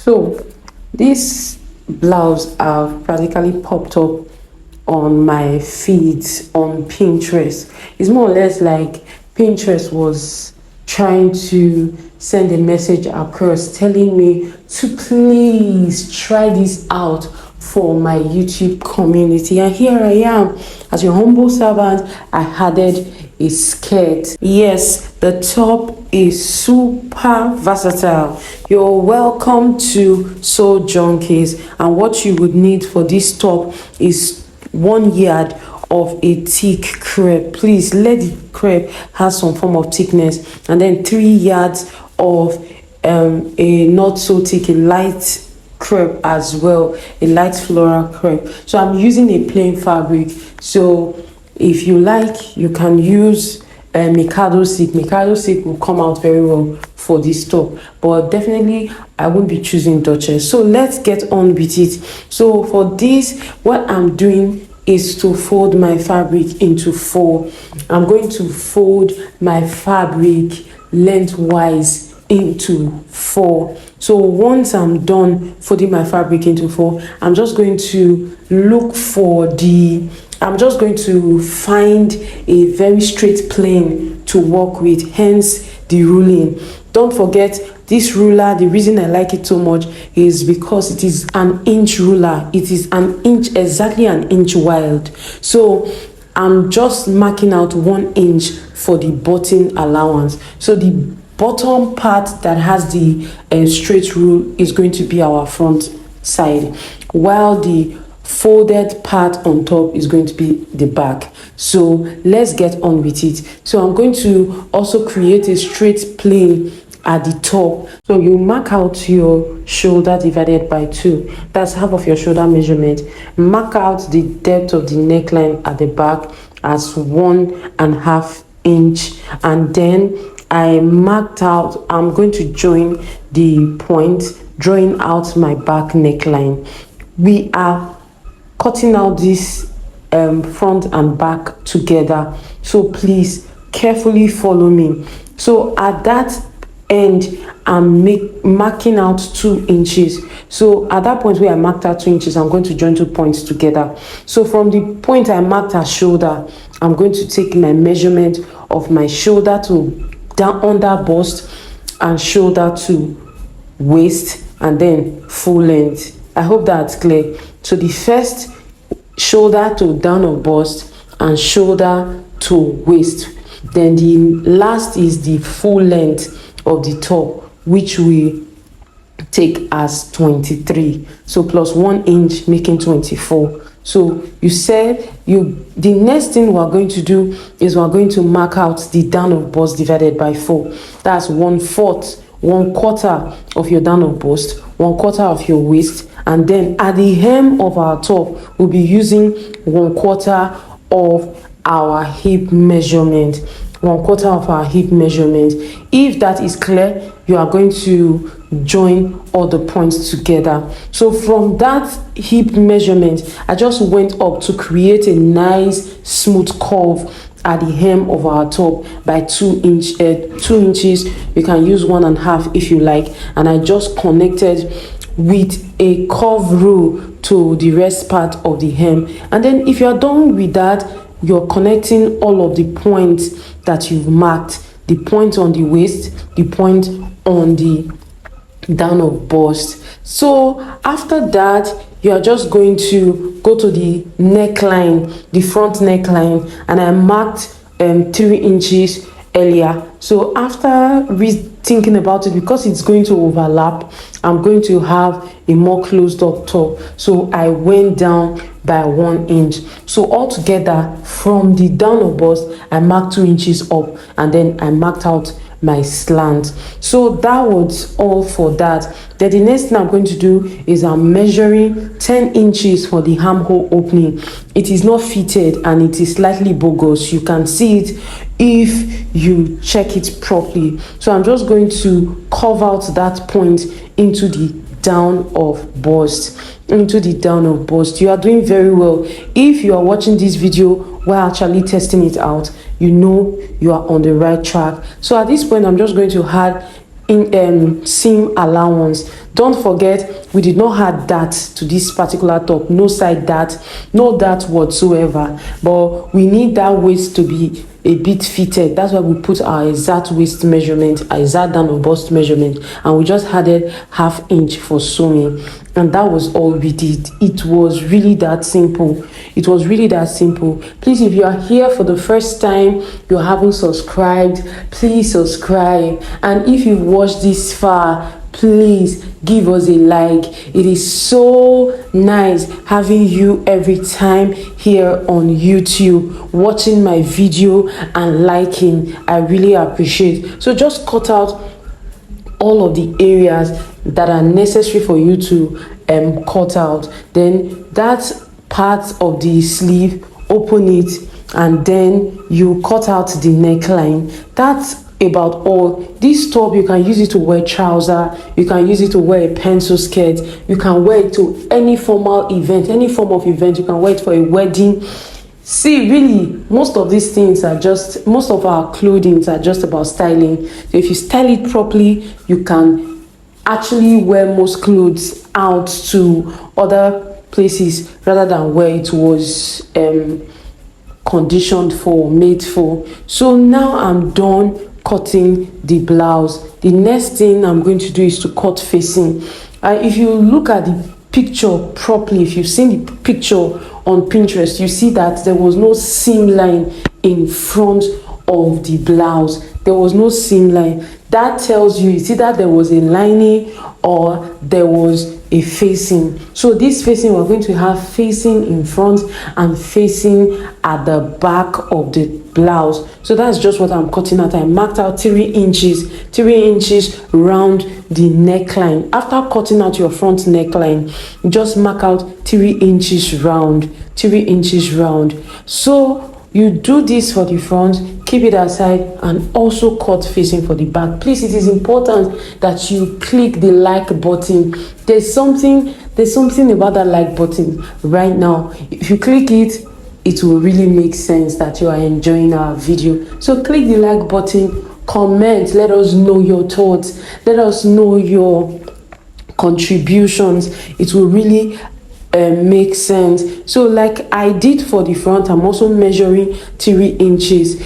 So this blouse have practically popped up on my feeds on Pinterest. It's more or less like Pinterest was trying to send a message across telling me to please try this out for my YouTube community. And here I am, as your humble servant. I added a skirt. Yes, the top is super versatile. You're welcome to Sew Junkies, and what you would need for this top is 1 yard of a thick crepe. Please let the crepe have some form of thickness, and then 3 yards of a not so thick, a light crepe as well, a light floral crepe. So I'm using a plain fabric. So if you like, you can use Mikado silk. Mikado silk will come out very well for this top, but definitely I won't be choosing Duchess. So let's get on with it. So for this, what I'm doing is to fold my fabric into 4. I'm going to fold my fabric lengthwise into 4. So once I'm done folding my fabric into 4, I'm just going to find a very straight plane to work with, hence the ruling. Don't forget this ruler. The reason I like it so much is because it is an inch ruler. It is an inch, exactly an inch wide. So I'm just marking out 1 inch for the button allowance. So the bottom part that has the straight rule is going to be our front side, while the folded part on top is going to be the back. So let's get on with it. So I'm going to also create a straight plane at the top. So you mark out your shoulder divided by 2. That's half of your shoulder measurement. Mark out the depth of the neckline at the back as 1.5 inch, and then I marked out, I'm going to join the point, drawing out my back neckline. We are cutting out this front and back together, so please carefully follow me. So at that end, I'm marking out 2 inches. So at that point where I marked out 2 inches, I'm going to join 2 points together. So from the point I marked as shoulder, I'm going to take my measurement of my shoulder to down under bust and shoulder to waist, and then full length. I hope that's clear. So the first, shoulder to down of bust and shoulder to waist. Then the last is the full length of the top, which we take as 23. So plus 1 inch, making 24. So you said the next thing we're going to do is we're going to mark out the down of bust divided by 4. That's 1/4, 1/4 of your down of bust, 1/4 of your waist, and then at the hem of our top, we'll be using 1/4 of our hip measurement. 1/4 of our hip measurement. If that is clear, you are going to join all the points together. So from that hip measurement, I just went up to create a nice smooth curve at the hem of our top by 2 inches. You can use 1.5 if you like, and I just connected with a curve rule to the rest part of the hem. And then if you're done with that, you're connecting all of the points that you've marked, the point on the waist, the point on the down of bust. So after that, you are just going to go to the neckline, the front neckline, and I marked 3 inches earlier. So after thinking about it, because it's going to overlap, I'm going to have a more closed up top, so I went down by 1 inch. So altogether, from the down of bust, I marked 2 inches up, and then I marked out my slant. So that was all for that. Then the next thing I'm going to do is I'm measuring 10 inches for the armhole opening. It is not fitted and it is slightly bogus. You can see it if you check it properly. So I'm just going to carve out that point into the down of bust. You are doing very well. If you are watching this video while actually testing it out, you know you are on the right track. So at this point, I'm just going to add in seam allowance. Don't forget, we did not add that to this particular top. No side dart, no dart whatsoever. But we need that waist to be a bit fitted. That's why we put our exact waist measurement, our exact down or bust measurement, and we just added 1/2 inch for sewing. And that was all we did. It was really that simple. It was really that simple. Please, if you are here for the first time, you haven't subscribed, please subscribe. And if you've watched this far, please give us a like. It is so nice having you every time here on YouTube, watching my video and liking. I really appreciate. So just cut out all of the areas that are necessary for you to cut out. Then that part of the sleeve, open it, and then you cut out the neckline. That's about all. This top, you can use it to wear trouser, you can use it to wear a pencil skirt, you can wear it to any formal event, any form of event. You can wear it for a wedding. See, really, most of these things are just, most of our clothing are just about styling. So if you style it properly, you can actually wear most clothes out to other places rather than where it was conditioned for, made for. So now I'm done cutting the blouse. The next thing I'm going to do is to cut facing. If you look at the picture properly, if you've seen the picture on Pinterest, you see that there was no seam line in front of the blouse. There was no seam line. That tells you it's either there was a lining or there was a facing. So this facing, we're going to have facing in front and facing at the back of the blouse. So that's just what I'm cutting out. I marked out 3 inches round the neckline. After cutting out your front neckline, just mark out 3 inches round, 3 inches round. So you do this for the front, keep it aside, and also cut facing for the back. Please, it is important that you click the like button. There's something about that like button right now. If you click it, it will really make sense that you are enjoying our video. So click the like button, comment, let us know your thoughts, let us know your contributions. It will really make sense. So like I did for the front, I'm also measuring 3 inches.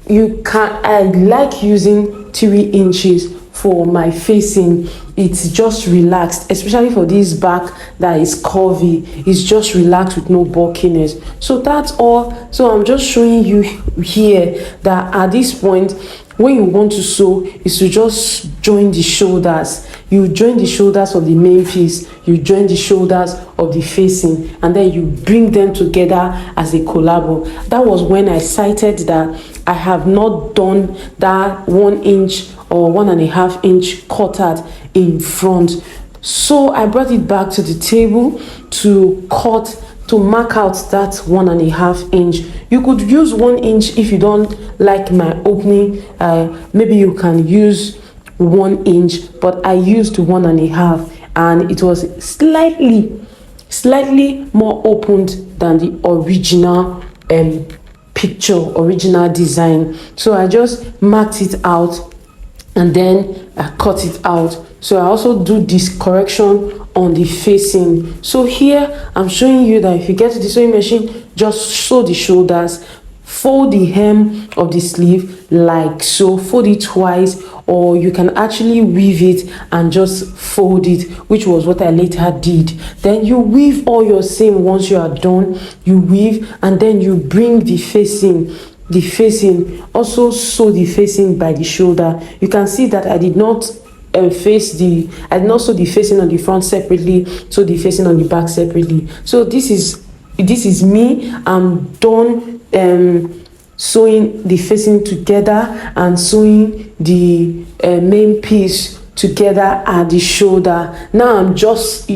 I like using 3 inches for my facing. It's just relaxed, especially for this back that is curvy. It's just relaxed with no bulkiness. So that's all. So I'm just showing you here that at this point, when you want to sew, is to just join the shoulders. You join the shoulders of the main piece, you join the shoulders of the facing, and then you bring them together as a collabo. That was when I cited that I have not done that 1 inch or 1.5 inch cut out in front. So I brought it back to the table to mark out that 1.5 inch. You could use 1 inch if you don't like my opening. Maybe you can use 1 inch, but I used 1.5, and it was slightly more opened than the original original design. So I just marked it out and then I cut it out. So I also do this correction on the facing. So here I'm showing you that if you get to the sewing machine, just sew the shoulders, fold the hem of the sleeve like so, fold it twice, or you can actually weave it and just fold it, which was what I later did. Then you weave all your seam. Once you are done, you weave, and then you bring the facing, also sew the facing by the shoulder. You can see that I did not sew the facing on the front separately, sew the facing on the back separately. So this is me. I'm done sewing the facing together and sewing the main piece together at the shoulder. Now I'm just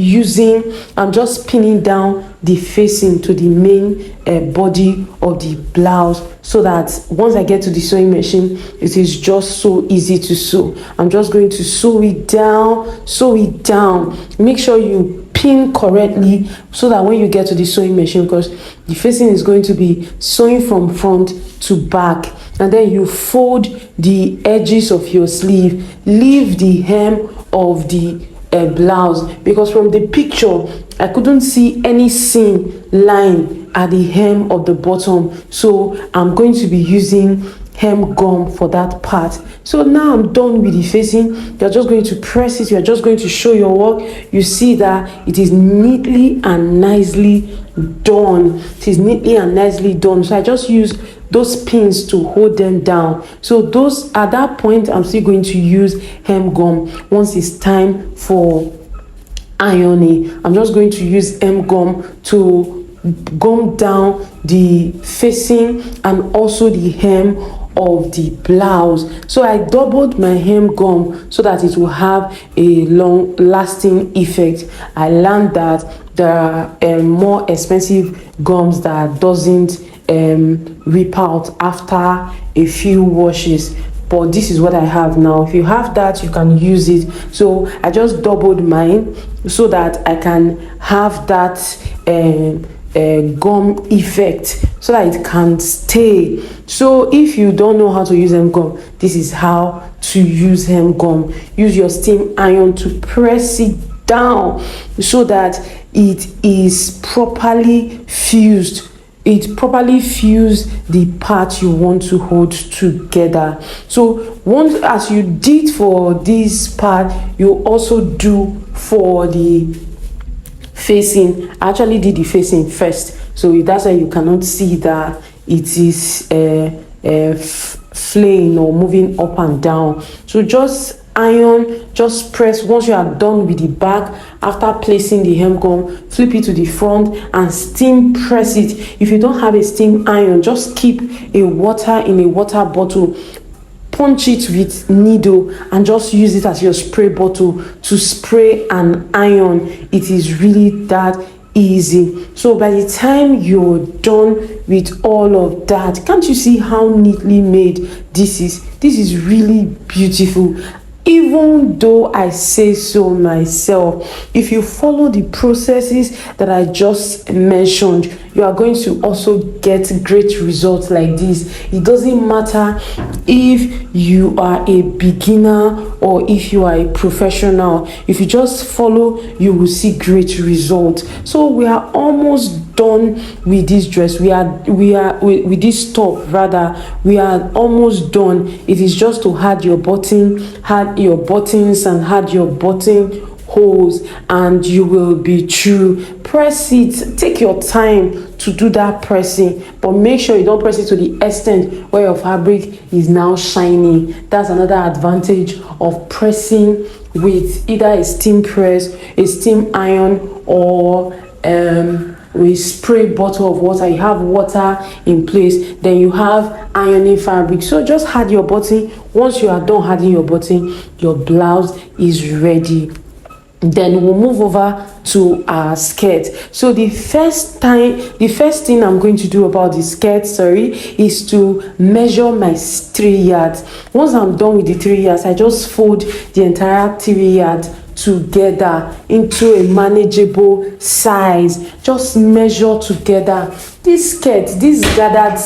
pinning down the facing to the main body of the blouse, so that once I get to the sewing machine, it is just so easy to sew. I'm just going to sew it down. Make sure you pin correctly so that when you get to the sewing machine, because the facing is going to be sewing from front to back, and then you fold the edges of your sleeve. Leave the hem of the blouse, because from the picture I couldn't see any seam line at the hem of the bottom, so I'm going to be using hem gum for that part. So now I'm done with the facing. You're just going to press it. You're just going to show your work. You see that it is neatly and nicely done. It is neatly and nicely done. So I just use those pins to hold them down. So those, at that point, I'm still going to use hem gum. Once it's time for ironing, I'm just going to use hem gum to gum down the facing and also the hem of the blouse. So I doubled my hem gum so that it will have a long lasting effect. I learned that there are more expensive gums that doesn't rip out after a few washes, but this is what I have now. If you have that, you can use it. So I just doubled mine so that I can have that gum effect, so that it can stay. So if you don't know how to use hem gum, this is how to use hem gum. Use your steam iron to press it down so that it is properly fused. It properly fuse the part you want to hold together. So once, as you did for this part, you also do for the facing. I actually did the facing first, so that's why you cannot see that it is flaying or moving up and down. So just iron, just press. Once you are done with the back, after placing the hem gum, flip it to the front and steam press it. If you don't have a steam iron, just keep a water in a water bottle, punch it with needle and just use it as your spray bottle to spray and iron. It is really that easy. So by the time you're done with all of that, can't you see how neatly made this is? This is really beautiful. Even though I say so myself, if you follow the processes that I just mentioned, you are going to also get great results like this. It doesn't matter if you are a beginner or if you are a professional. If you just follow, you will see great results. So we are almost done with this dress. We are with this top rather. We are almost done. It is just to add your button, add your buttons and add your button holes, and you will be through. Press it. Take your time to do that pressing, but make sure you don't press it to the extent where your fabric is now shiny. That's another advantage of pressing with either a steam press, a steam iron, or we spray bottle of water. You have water in place, then you have ironing fabric. So just add your button. Once you are done adding your button, your blouse is ready. Then we'll move over to our skirt. So the first thing I'm going to do about the skirt, is to measure my 3 yards. Once I'm done with the 3 yards, I just fold the entire 3 yards together into a manageable size. Just measure together. This gathered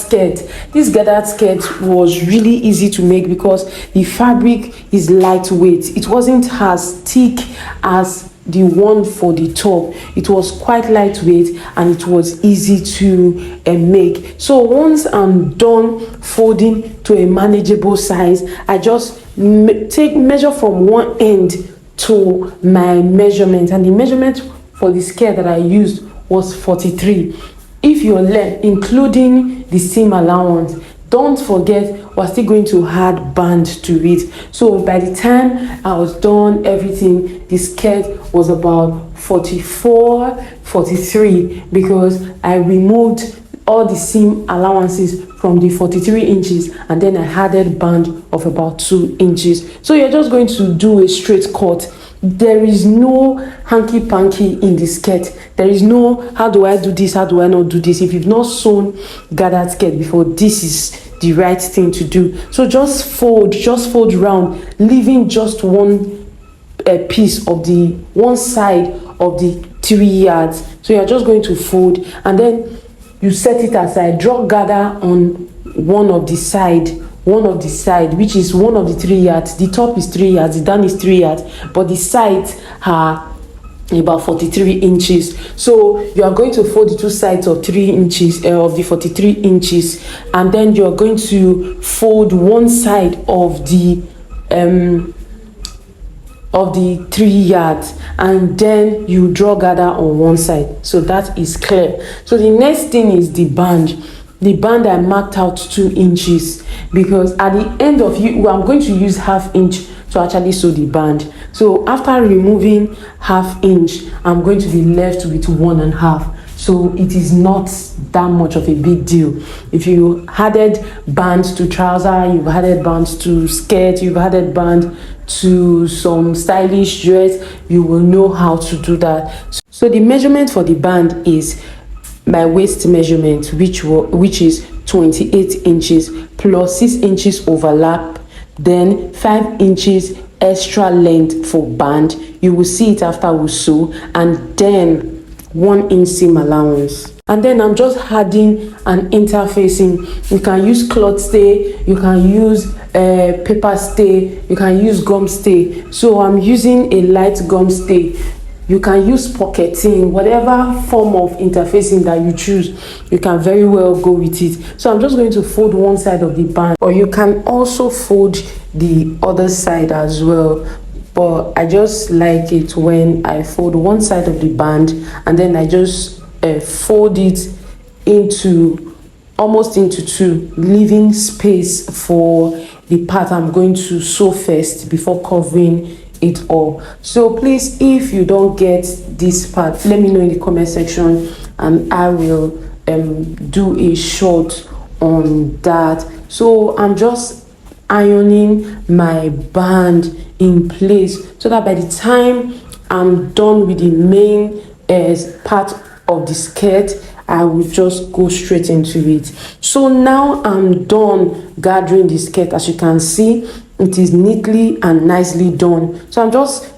skirt was really easy to make because the fabric is lightweight. It wasn't as thick as the one for the top. It was quite lightweight and it was easy to make. So once I'm done folding to a manageable size, I just measure from one end to my measurement, and the measurement for the skirt that I used was 43. If you're including the seam allowance, don't forget we're still going to add band to it. So by the time I was done everything, the skirt was about 44, 43, because I removed all the seam allowances from the 43 inches and then I added band of about 2 inches. So you're just going to do a straight cut. There is no hanky-panky in the skirt. There is no, how do I do this, how do I not do this? If you've not sewn gathered skirt before, this is the right thing to do. So just fold round, leaving just one piece of the one side of the 3 yards. So you're just going to fold and then you set it aside. Draw gather on one of the side, which is one of the 3 yards. The top is 3 yards, the down is 3 yards, but the sides are about 43 inches. So you are going to fold the two sides of 3 inches of the 43 inches, and then you are going to fold one side of the 3 yards, and then you draw gather on one side. So that is clear. So the next thing is the band. The band, I marked out 2 inches, because at the end of I'm going to use ½ inch to actually sew the band. So after removing ½ inch, I'm going to be left with 1.5. So it is not that much of a big deal. If you added bands to trouser, you've added bands to skirt, you've added band to some stylish dress, you will know how to do that. So the measurement for the band is my waist measurement, which is 28 inches plus 6 inches overlap, then 5 inches extra length for band. You will see it after we sew, and then 1 inch seam allowance. And then I'm just adding an interfacing. You can use cloth stay, you can use paper stay, you can use gum stay. So I'm using a light gum stay. You can use pocketing, whatever form of interfacing that you choose, you can very well go with it. So I'm just going to fold one side of the band, or you can also fold the other side as well. But I just like it when I fold one side of the band, and then I just fold it into almost into two, leaving space for the part I'm going to sew first before covering it all. So please, if you don't get this part, let me know in the comment section, and I will do a short on that. So I'm just ironing my band in place, so that by the time I'm done with the main part of the skirt, I will just go straight into it. So now I'm done gathering the skirt. As you can see, it is neatly and nicely done. So I'm just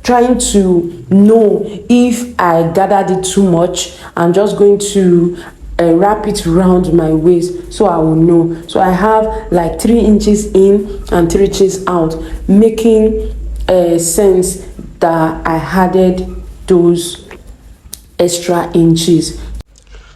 trying to know if I gathered it too much. I'm just going to wrap it around my waist, so I will know. So I have like 3 inches in and 3 inches out, making sense that I added those extra inches.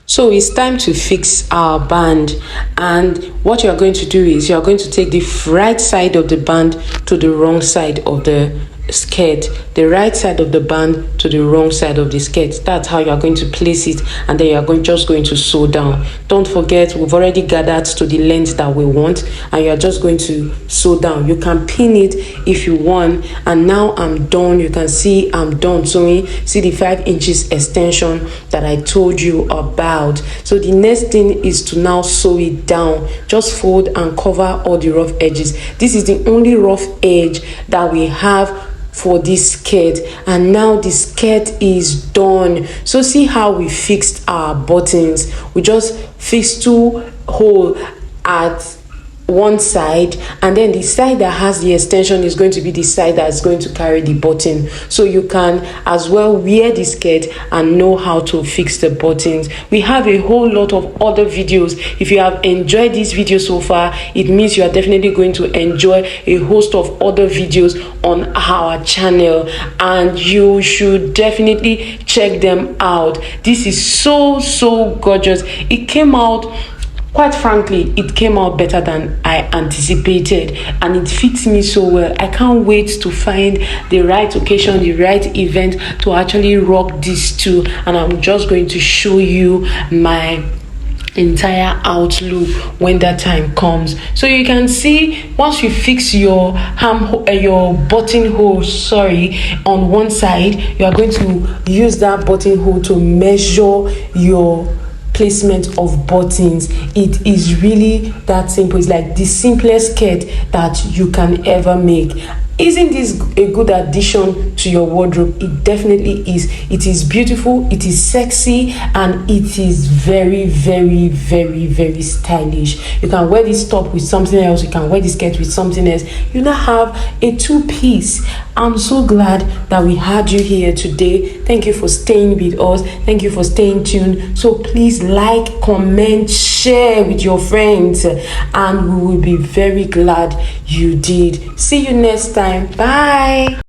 So it's time to fix our band, and what you are going to do is you are going to take the right side of the band to the wrong side of the skirt, the right side of the band to the wrong side of the skirt. That's how you are going to place it, and then you are just going to sew down. Don't forget, we've already gathered to the length that we want, and you are just going to sew down. You can pin it if you want. And now I'm done. You can see I'm done sewing. See the 5 inches extension that I told you about. So the next thing is to now sew it down. Just fold and cover all the rough edges. This is the only rough edge that we have for this skirt, and now the skirt is done. So see how we fixed our buttons. We just fixed 2 holes at one side, and then the side that has the extension is going to be the side that's going to carry the button. So you can as well wear the skirt and know how to fix the buttons. We have a whole lot of other videos. If you have enjoyed this video so far, it means you are definitely going to enjoy a host of other videos on our channel, and you should definitely check them out. This is so gorgeous. It came out, quite frankly, it came out better than I anticipated, and it fits me so well. I can't wait to find the right occasion, the right event to actually rock these two, and I'm just going to show you my entire outlook when that time comes. So you can see, once you fix your buttonhole, on one side, you are going to use that buttonhole to measure your placement of buttons. It is really that simple. It's like the simplest skirt that you can ever make. Isn't this a good addition to your wardrobe? It definitely is. It is beautiful, it is sexy, and it is very stylish. You can wear this top with something else, you can wear this skirt with something else. You now have a 2-piece I'm so glad that we had you here today. Thank you for staying with us. Thank you for staying tuned. So please like, comment, share with your friends, and we will be very glad you did. See you next time. Bye.